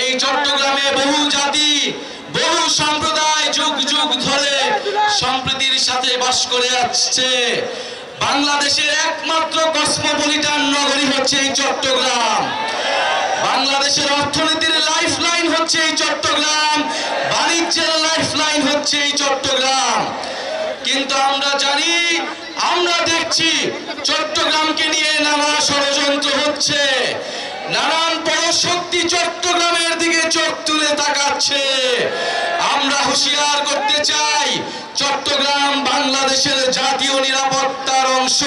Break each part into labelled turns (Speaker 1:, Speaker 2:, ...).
Speaker 1: এই চট্টগ্রামে বহু জাতি বহু সম্প্রদায় যুগ যুগ ধরে সম্প্রীতির সাথে বাস করে আসছে। বাংলাদেশের একমাত্র কসমোপলিটান নগরী হচ্ছে এই চট্টগ্রাম। বাংলাদেশের অর্থনীতির লাইফলাইন হচ্ছে এই চট্টগ্রাম, বাণিজ্যের লাইফলাইন হচ্ছে এই চট্টগ্রাম। কিন্তু আমরা জানি, আমরা দেখছি চট্টগ্রামকে নিয়ে নানা ষড়যন্ত্র হচ্ছে, নানান পরশক্তি চট্টগ্রামের দিকে চোখ তুলে তাকাচ্ছে। আমরা হুঁশিয়ার করতে চাই, চট্টগ্রাম বাংলাদেশের জাতীয় নিরাপত্তার অংশ,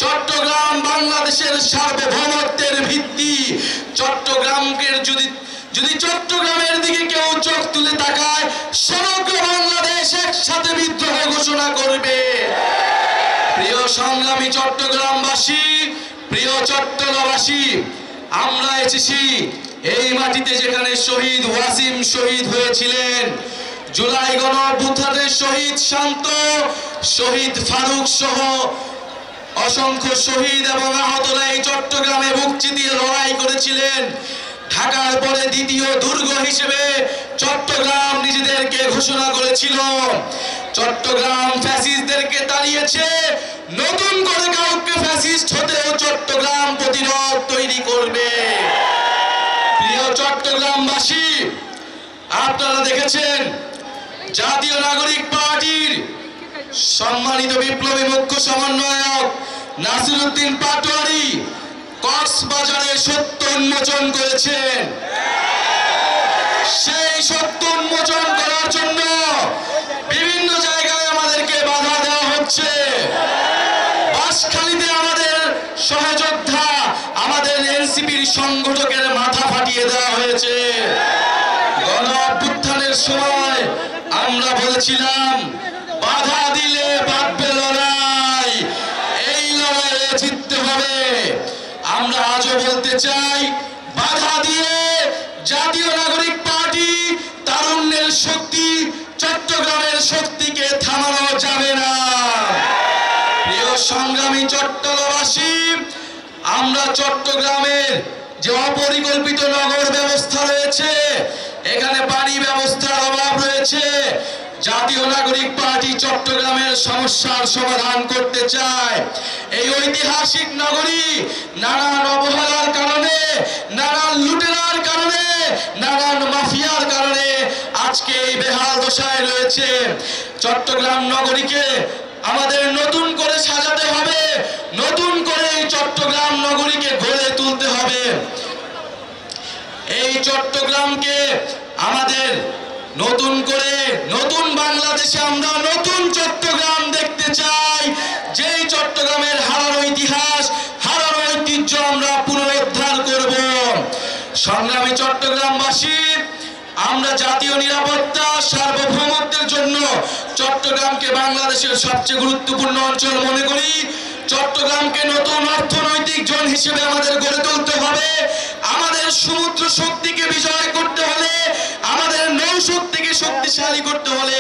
Speaker 1: চট্টগ্রাম বাংলাদেশের সার্বভৌমত্বের ভিত্তি। চট্টগ্রামকে যদি চট্টগ্রামের দিকে কেউ চোখ তুলে তাকায়, সমগ্র বাংলাদেশ একসাথে বিদ্রোহ ঘোষণা করবে। প্রিয় সংগ্রামী চট্টগ্রামবাসী, প্রিয় চট্টগ্রামবাসী, আমরা এসেছি এই মাটিতে যেখানে শহীদ ওয়াসিম শহীদ হয়েছিলেন, জুলাই গণঅভ্যুত্থানের শহীদ শান্ত, শহীদ ফারুক সহ অসংখ্য শহীদ এবং আহতরা এই চট্টগ্রামে বুক চিতিয়ে লড়াই করেছিলেন। ঢাকার পরে দ্বিতীয় দুর্গ হিসেবে চট্টগ্রাম নিজেদেরকে ঘোষণা করেছিল। চট্টগ্রাম ফ্যাসিস্টদেরকে তাড়িয়েছে, নতুন করে কাউকে ফ্যাসিস্ট হতেও চট্টগ্রাম প্রতিরোধ তৈরি করবে। প্রিয় চট্টগ্রামবাসী, আপনারা দেখেছেন জাতীয় নাগরিক পার্টির সম্মানিত বিপ্লবী মুখ্য সমন্বয়ক নাসিরউদ্দিন পাটোয়ারি কক্সবাজারে সত্য উন্মোচন করেছেন। সেই সত্য উন্মোচন করার জন্য বিভিন্ন জায়গায় আমাদেরকে বাধা দেওয়া হচ্ছে। বাঁশখালীতে আমাদের সহযোদ্ধা, আমাদের এনসিপির সংগঠকের মাথা ফাটিয়ে দেওয়া হয়েছে। গণঅভ্যুত্থানের সময় আমরা বলেছিলাম, বাধা দিলে বাঁধবে লড়াই, এই লড়াইয়ে জিততে হবে। আমরা আজও বলতে চাই, বাধা দিয়ে জাতীয় নাগরিক পার্টি তারুণ্যের শক্তি, চট্টগ্রামের শক্তিকে থামানো যাবে না। প্রিয় সংগ্রামী চট্টগ্রামবাসী, আমরা চট্টগ্রামের যে অপরিকল্পিত নগর ব্যবস্থা রয়েছে, এখানে পানি ব্যবস্থার অভাব রয়েছে। জাতীয় নাগরিক পার্টি চট্টগ্রামের সমস্যার সমাধান করতে চায়। এই ঐতিহাসিক নগরী নানান অবহেলার কারণে, নানান লুটেরার কারণে, নানান মাফিয়ার কারণে আজকে এই বেহাল দশায় রয়েছে। চট্টগ্রাম নগরীকে আমাদের নতুন করে সাজাতে হবে, নতুন করে এই চট্টগ্রাম নগরীকে গড়ে তুলতে হবে। এই চট্টগ্রামকে আমাদের নতুন করে, নতুন বাংলাদেশে আমরা নতুন চট্টগ্রাম দেখতে চাই, যেই চট্টগ্রামের হারানো ইতিহাস, হারানো ঐতিহ্য আমরা পুনরুদ্ধার করব। সংগ্রামী চট্টগ্রামবাসী, আমরা জাতীয় নিরাপত্তা সার্বভৌমত্বের জন্য চট্টগ্রামকে বাংলাদেশের সবচেয়ে গুরুত্বপূর্ণ অঞ্চল মনে করি। চট্টগ্রামকে নতুন অর্থনৈতিক জোন হিসেবে আমাদের গড়ে তুলতে হবে। আমাদের সমুদ্র শক্তিকে বিজয় করতে হলে, আমাদের নৌ শক্তিকে শক্তিশালী করতে হলে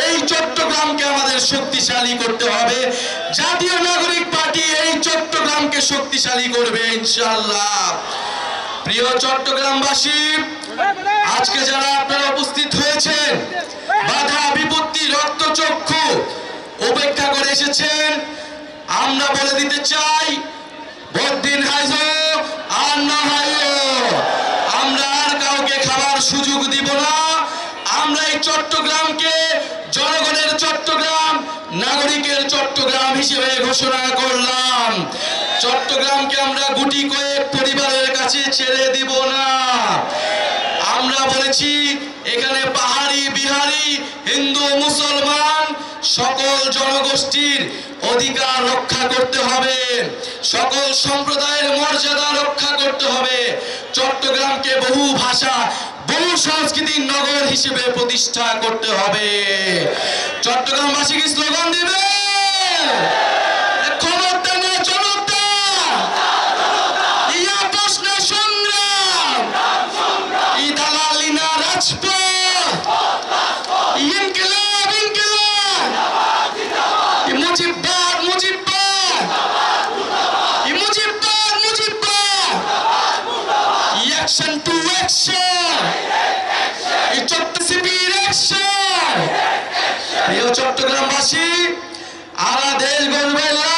Speaker 1: এই চট্টগ্রামকে আমাদের শক্তিশালী করতে হবে। জাতীয় নাগরিক পার্টি এই চট্টগ্রামকে শক্তিশালী করবে ইনশাআল্লাহ। প্রিয় চট্টগ্রামবাসী, আজকে যারা আপনারা উপস্থিত হয়েছেন, বাধা বিপত্তি রক্তচক্ষু উপেক্ষা করে এসেছেন, আমরা বলে দিতে চাই, বদিন হাইজো আর না হাইজো, আমরা আর কাউকে খাবার সুযোগ দিব না। আমরা এই চট্টগ্রামকে জনগণের চট্টগ্রাম, নাগরিকের চট্টগ্রাম হিসেবে ঘোষণা করলাম। চট্টগ্রামকে আমরা গুটি কয়েক পরিবারের কাছে ছেড়ে দিব না। আমরা বলেছি, এখানে পাহাড়ি, বিহারি, হিন্দু, মুসলমান সকল জনগোষ্ঠীর অধিকার রক্ষা করতে হবে, সকল সম্প্রদায়ের মর্যাদা রক্ষা করতে হবে। চট্টগ্রামকে বহু ভাষা, বহু সংস্কৃতির নগর হিসেবে প্রতিষ্ঠা করতে হবে। চট্টগ্রামবাসী কি স্লোগান দিবে? ক্ষমতা না জনতা, ইয়া প্রশ্ন সংগ্রাম, ই দালালি না রাজপথ, ইনকিলাব ইনকিলাব, ই মুজিববাদ মুজিববাদ, ই মুজিববাদ মুজিববাদ, অ্যাকশন টু অ্যাকশন। করবেন না।